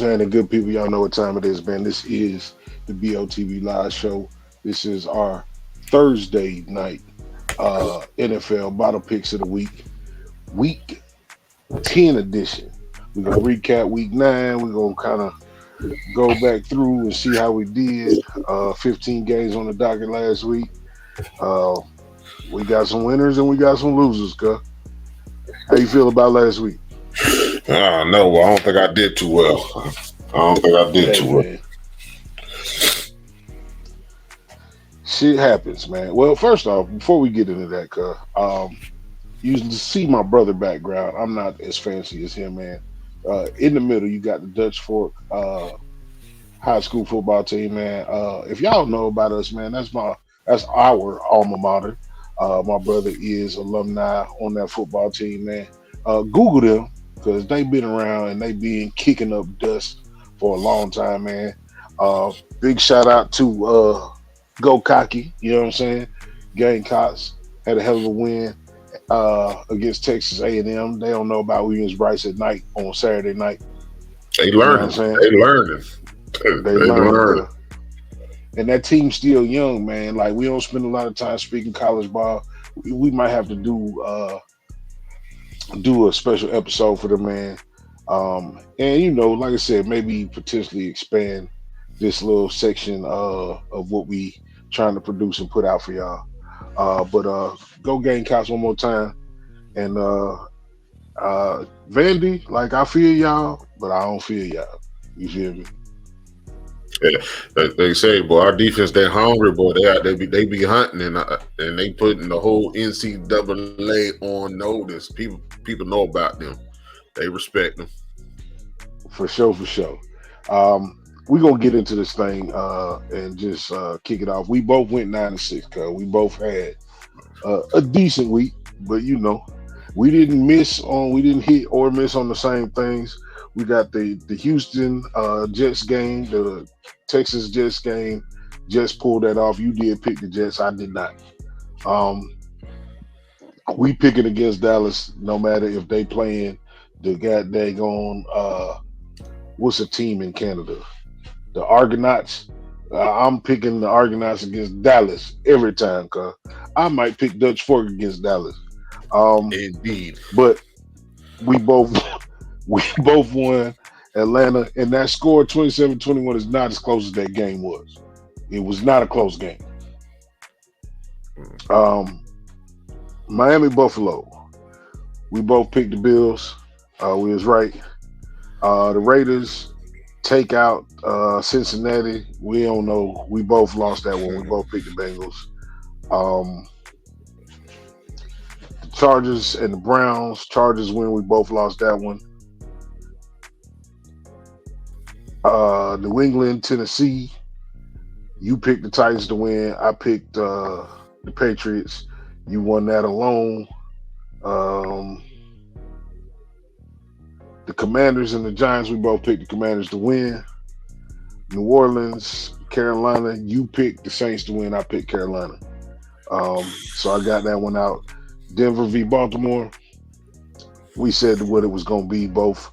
saying? And good people, y'all know what time it is, man. This is the BOTB Live Show. This is our Thursday night NFL bottle picks of the week 10 edition. We're gonna recap week 9. We're gonna kind of go back through and see how we did. 15 games on the docket last week. Uh, we got some winners and we got some losers, cuz. How you feel about last week? No, I don't think I did too well. Hey, man. Shit happens, man. Well, first off, before we get into that, cuz, you see my brother background. I'm not as fancy as him, man. In the middle, you got the Dutch Fork high school football team, man. If y'all know about us, man, that's our alma mater. My brother is alumni on that football team, man. Google them because they been around and they been kicking up dust for a long time, man. Big shout out to Go Cocky, you know what I'm saying? Gamecocks had a hell of a win against Texas A&M. They don't know about Williams Bryce at night on Saturday night. They You know what I'm learning. saying? They learning. They learning. And that team's still young, man. Like, we don't spend a lot of time speaking college ball. We might have to do a special episode for them, man. And like I said, maybe potentially expand this little section of what we trying to produce and put out for y'all. But go Gamecocks one more time. And Vandy, like, I feel y'all, but I don't feel y'all. You feel me? Yeah, they say, boy, our defense, they hungry, boy. They be hunting and they putting the whole NCAA on notice. People know about them. They respect them. For sure. We're gonna get into this thing and just kick it off. We both went 9-6, cuz we both had a decent week, but we didn't hit or miss on the same things. We got the Houston Jets game, the Texas Jets game. Jets pulled that off. You did pick the Jets. I did not. We picking against Dallas, no matter if they playing the goddamn what's a team in Canada? The Argonauts. I'm picking the Argonauts against Dallas every time, cuz I might pick Dutch Fork against Dallas. Indeed. But we both won Atlanta, and that score 27-21 is not as close as that game was. It was not a close game. Miami Buffalo. We both picked the Bills. We was right. The Raiders take out Cincinnati. We don't know. We both lost that one. We both picked the Bengals. The Chargers and the Browns. Chargers win. We both lost that one. New England, Tennessee. You picked the Titans to win. I picked the Patriots. You won that alone. The Commanders and the Giants, we both picked the Commanders to win. New Orleans, Carolina, you picked the Saints to win. I picked Carolina. So I got that one out. Denver v. Baltimore. We said what it was going to be. Both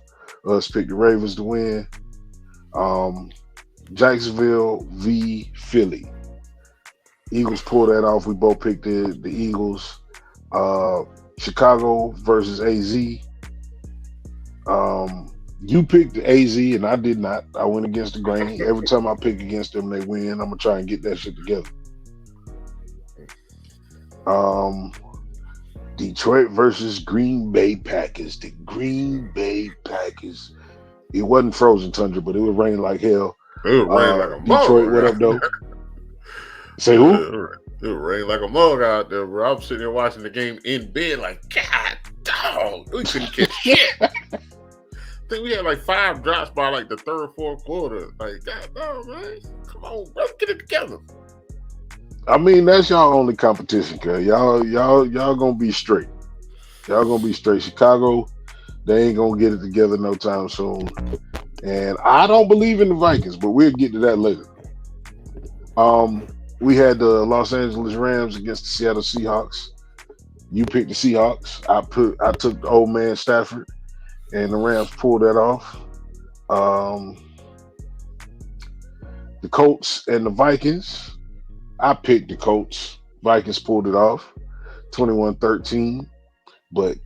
us picked the Ravens to win. Jacksonville v. Philly. Eagles pulled that off. We both picked the Eagles. Chicago versus AZ. You picked the AZ and I did not. I went against the grain. Every time I pick against them, they win. I'm going to try and get that shit together. Detroit versus Green Bay Packers. The Green Bay Packers. It wasn't frozen tundra, but it was raining like hell. It was raining like a Detroit, mug. What up, though? Say who? It was raining like a mug out there, bro. I'm sitting there watching the game in bed like, God, dog, we couldn't catch shit. I think we had like 5 drops by like the third, fourth quarter. Like, God, dog, man. Come on, bro, get it together. I mean, that's y'all only competition, cuz y'all gonna be straight. Y'all gonna be straight. Chicago, they ain't gonna get it together no time soon. And I don't believe in the Vikings, but we'll get to that later. We had the Los Angeles Rams against the Seattle Seahawks. You picked the Seahawks. I took the old man Stafford, and the Rams pulled that off. Um, the Colts and the Vikings. I picked the Colts. Vikings pulled it off 21-13. But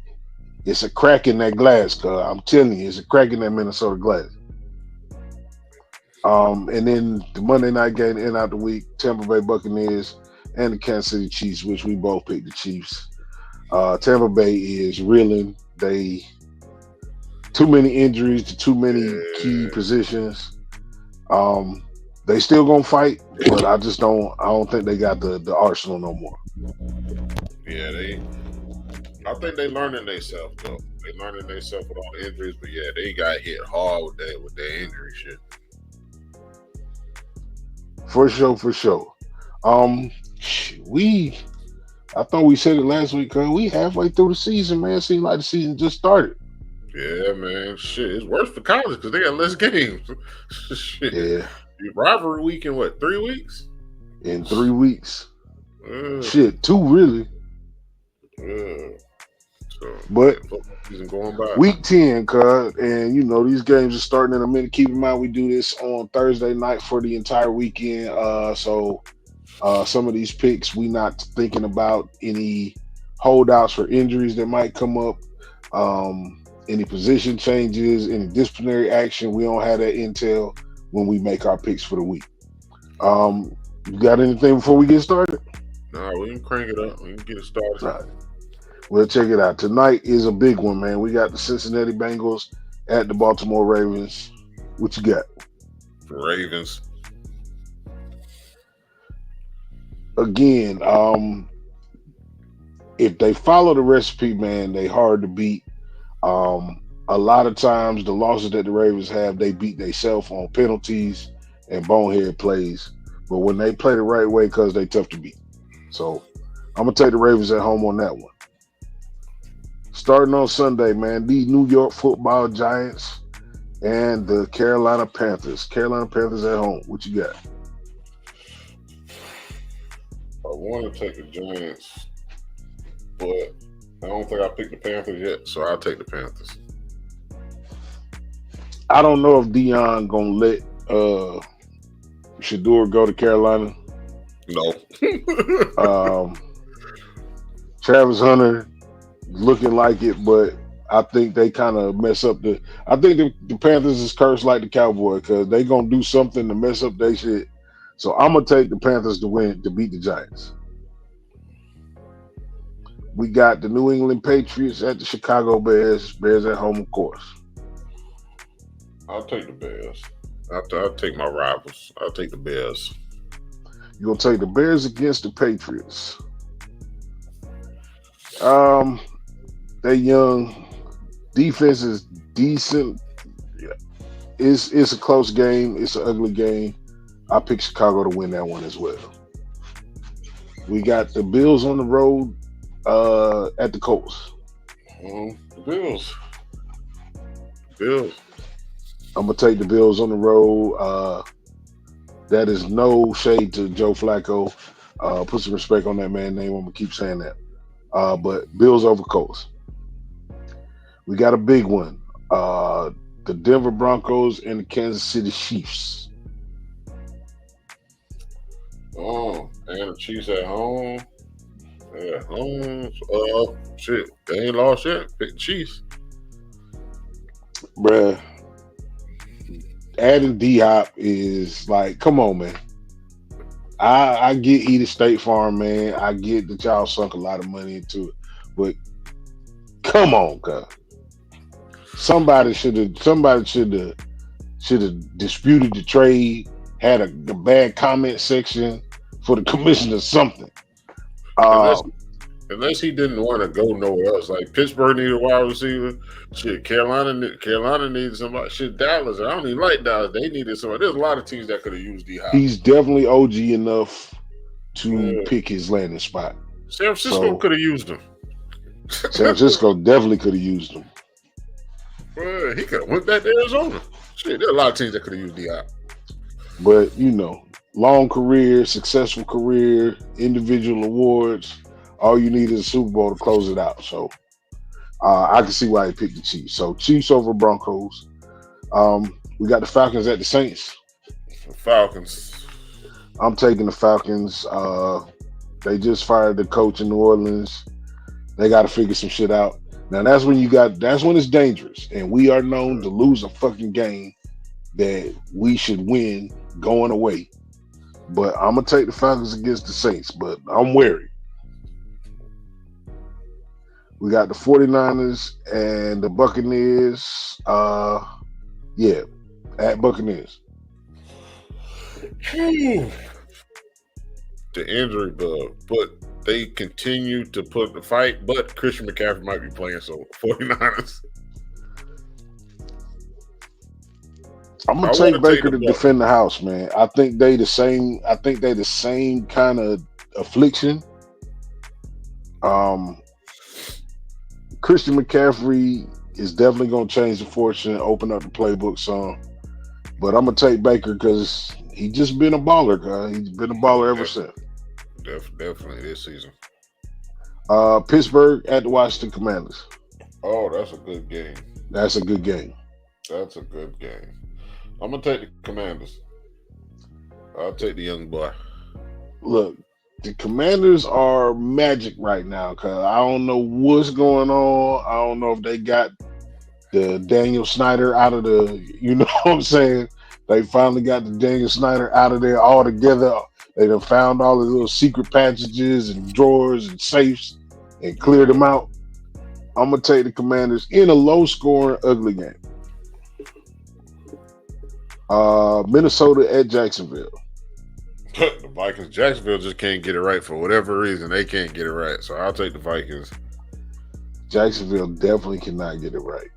it's a crack in that glass, cuz I'm telling you, it's a crack in that Minnesota glass. And then the Monday night game to end out the week, Tampa Bay Buccaneers and the Kansas City Chiefs, which we both picked the Chiefs. Tampa Bay is reeling. They too many injuries to too many key Yeah, positions. Um, they still gonna fight, but I just don't. I don't think they got the arsenal no more. yeah. I think they learning themselves though. They learning themselves with all the injuries, but yeah, they got hit hard with that injury shit. For sure, for sure. Um, we. I thought we said it last week, cause we halfway through the season, man. Seems like the season just started. Yeah, man. Shit, it's worse for college because they got less games. Shit, Yeah, rivalry week in what 3 weeks? in 3 weeks. Uh, Shit, two really. uh. So But man, football season going by. week 10, cuz, and these games are starting in a minute. Keep in mind we do this on Thursday night for the entire weekend. So some of these picks we not thinking about any holdouts for injuries that might come up, any position changes, any disciplinary action. We don't have that intel when we make our picks for the week. You got anything before we get started? Nah, we can crank it up. We can get it started. All right. Well, check it out. Tonight is a big one, man. We got the Cincinnati Bengals at the Baltimore Ravens. What you got? Ravens. Again, if they follow the recipe, man, they hard to beat. A lot of times, the losses that the Ravens have, they beat themselves on penalties and bonehead plays. But when they play the right way, because they tough to beat. So I'm gonna take the Ravens at home on that one. Starting on Sunday, man, the New York Football Giants and the Carolina Panthers. Carolina Panthers at home. What you got? I want to take the Giants, but I don't think I picked the Panthers yet, so I'll take the Panthers. I don't know if Dion gonna let Shador go to Carolina. No. Um, Travis Hunter looking like it, but I think they kind of mess up the. I think the Panthers is cursed like the Cowboys because they gonna do something to mess up their shit. So I'm gonna take the Panthers to win to beat the Giants. We got the New England Patriots at the Chicago Bears. Bears at home, of course. I'll take the Bears. I'll take my rivals. I'll take the Bears. You're gonna take the Bears against the Patriots. Um, they young. Defense is decent. Yeah. It's a close game. It's an ugly game. I pick Chicago to win that one as well. We got the Bills on the road at the Colts. The Bills. Bills. I'm gonna take the Bills on the road. That is no shade to Joe Flacco. Put some respect on that man name. I'm gonna keep saying that. But Bills over Colts. We got a big one. The Denver Broncos and the Kansas City Chiefs. And the Chiefs at home. Yeah, home. Shit. They ain't lost yet. Pick the Chiefs. Bruh, adding D Hop is like, come on, man. I get Edith State Farm, man. I get that y'all sunk a lot of money into it, but come on, cuz. Somebody should have disputed the trade, had a bad comment section for the commission or something. Unless Uh, unless he didn't want to go nowhere else. Like Pittsburgh needed a wide receiver. Shit, Carolina needed somebody. Shit, Dallas. I don't even like Dallas. They needed somebody. There's a lot of teams that could have used D Hop. he's definitely OG enough to Yeah. pick his landing spot. San Francisco So could have used him. San Francisco definitely could have used him. Well, he could have went back to Arizona. Shit, there's a lot of teams that could have used D Hop. But long career, successful career, individual awards. All you need is a Super Bowl to close it out. So I can see why he picked the Chiefs. So Chiefs over Broncos. We got the Falcons at the Saints. The Falcons. I'm taking the Falcons. They just fired the coach in New Orleans. They got to figure some shit out. Now that's when it's dangerous, and we are known to lose a fucking game that we should win going away. But I'm gonna take the Falcons against the Saints, but I'm wary. We got the 49ers and the Buccaneers. Yeah, at Buccaneers. Whew. The injury bug, but they continue to put the fight. But Christian McCaffrey might be playing, so 49ers. I'm gonna I want take to take Baker the to Bucks. defend the house, man. I think they the same. I think they the same kind of affliction. Um, Christian McCaffrey is definitely gonna change the fortune, open up the playbook some. But I'm gonna take Baker because he just been a baller, guy. He's been a baller ever Definitely, since. definitely this season. Pittsburgh at the Washington Commanders. Oh, that's a good game. That's a good game. That's a good game. I'm gonna take the Commanders. I'll take the young boy. Look, the Commanders are magic right now because I don't know what's going on. I don't know if they got the Daniel Snyder out of the, you know what I'm saying? They finally got the Daniel Snyder out of there altogether. They done found all the little secret passages and drawers and safes and cleared them Yeah. out. I'm gonna take the Commanders in a low scoring, ugly game. Minnesota at Jacksonville. The Vikings. Jacksonville just can't get it right for whatever reason. They can't get it right, so I'll take the Vikings. Jacksonville definitely cannot get it right.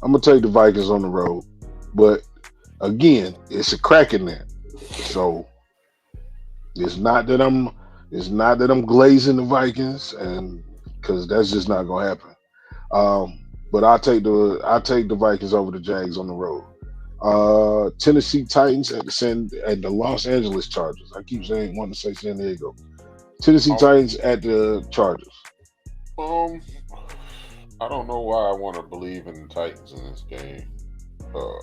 I'm gonna take the Vikings on the road, but again, it's a crack in there. So it's not that I'm glazing the Vikings, and because that's just not gonna happen. But I take the Vikings over the Jags on the road. Tennessee Titans at the Los Angeles Chargers. I keep saying wanting to say San Diego. Tennessee Um, Titans at the Chargers. um, I don't know why I want to believe in the Titans in this game. Uh,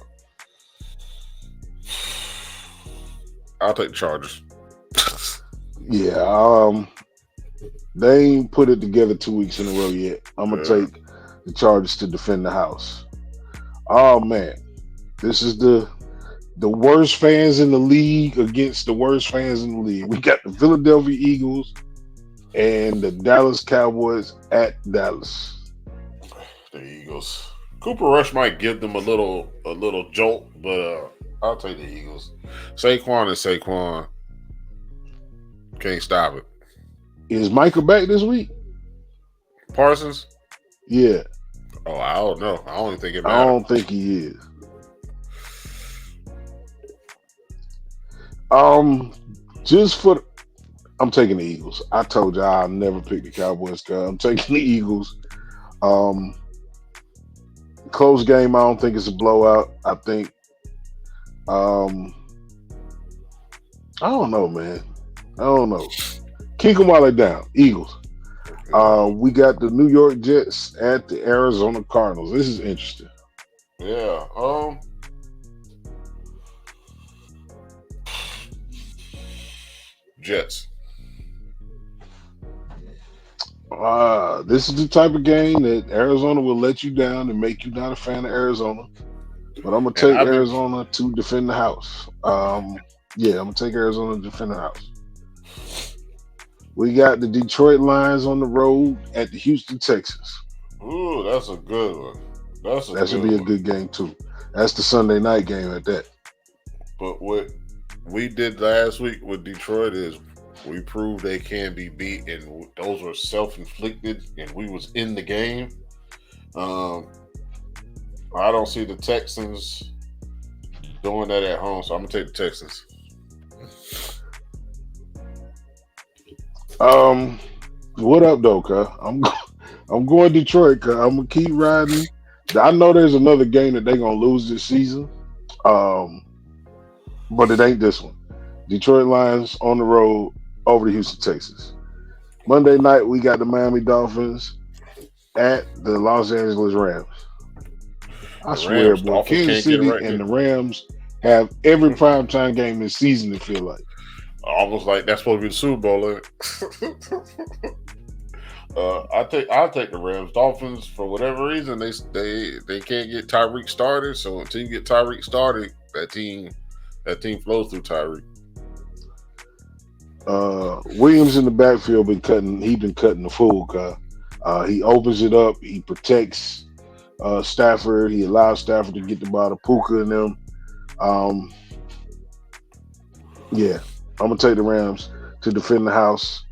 I'll take the Chargers. Yeah, they ain't put it together 2 weeks in a row yet. I'm gonna Yeah. take the Chargers to defend the house. Oh man, this is the worst fans in the league against the worst fans in the league. We got the Philadelphia Eagles and the Dallas Cowboys at Dallas. The Eagles. Cooper Rush might give them a little jolt, but I'll take the Eagles. Saquon is Saquon. Can't stop it. Is Michael back this week? Parsons? Yeah, Oh, I don't know. I don't even think it I matters. don't think he is. Um, just for I'm taking the Eagles. I told you I'll never pick the Cowboys. Cause I'm taking the Eagles. Um, close game. I don't think it's a blowout. I think. Um, I don't know, man. I don't know. Kick them while they're down. Eagles. Yeah. We got the New York Jets at the Arizona Cardinals. This is interesting. Yeah. Jets. This is the type of game that Arizona will let you down and make you not a fan of Arizona. But I'm gonna And take I've been Arizona to defend the house. Yeah, I'm gonna take Arizona to defend the house. We got the Detroit Lions on the road at the Houston Texans. ooh, that's a good one. That's a That should good be a one. good game too. That's the Sunday night game at that. But what we did last week with Detroit is we proved they can be beat, and those were self-inflicted, and we was in the game. Um, I don't see the Texans doing that at home, so I'm gonna take the Texans. Um, what up though, cuz? I'm going Detroit, cuz I'm gonna keep riding. I know there's another game that they're gonna lose this season. Um, but it ain't this one. Detroit Lions on the road over the Houston Texans. Monday night we got the Miami Dolphins at the Los Angeles Rams. I The swear, Rams, boy, Dolphins Kansas can't get it City right and there. the Rams have every primetime game this season. To feel like Almost like that's supposed to be the Super Bowl. I'll take the Rams. Dolphins, for whatever reason, they can't get Tyreek started. So until you get Tyreek started, that team flows through Tyreek. Williams in the backfield been cutting. He been cutting the fool. He opens it up. He protects Stafford. He allows Stafford to get the ball to Puka and them. Um, yeah, I'm gonna take the Rams to defend the house.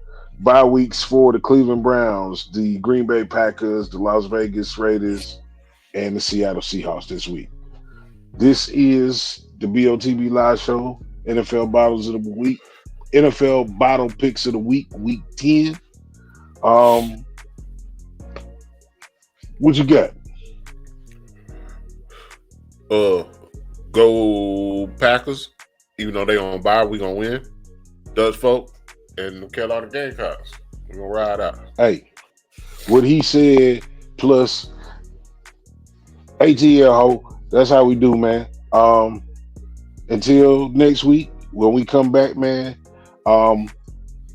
Bye weeks for the Cleveland Browns, the Green Bay Packers, the Las Vegas Raiders, and the Seattle Seahawks this week. This is the BOTB Live Show, NFL Bottles of the Week, NFL Bottle Picks of the Week 10. Um, what you got? Uh, Go Packers. Even though they on bye, we gonna win. Dutch folk and the Carolina Gamecocks. We gonna ride out. Hey, what he said plus ATL ho. That's how we do, man. Until next week when we come back, man. Um,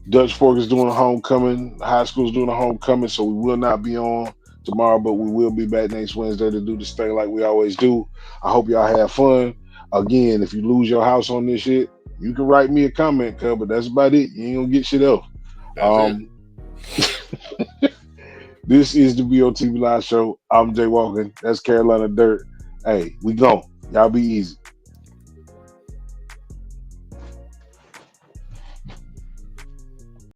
Dutch Fork is doing a homecoming. High school's doing a homecoming, so we will not be on tomorrow, but we will be back next Wednesday to do this thing like we always do. I hope y'all have fun. Again, if you lose your house on this shit, you can write me a comment, cuz, but that's about it. You ain't gonna get shit else. That's it. Um, this is the BOTB Live Show. I'm Jay Walken. That's Carolina Dirt. Hey, we gone. Y'all be easy.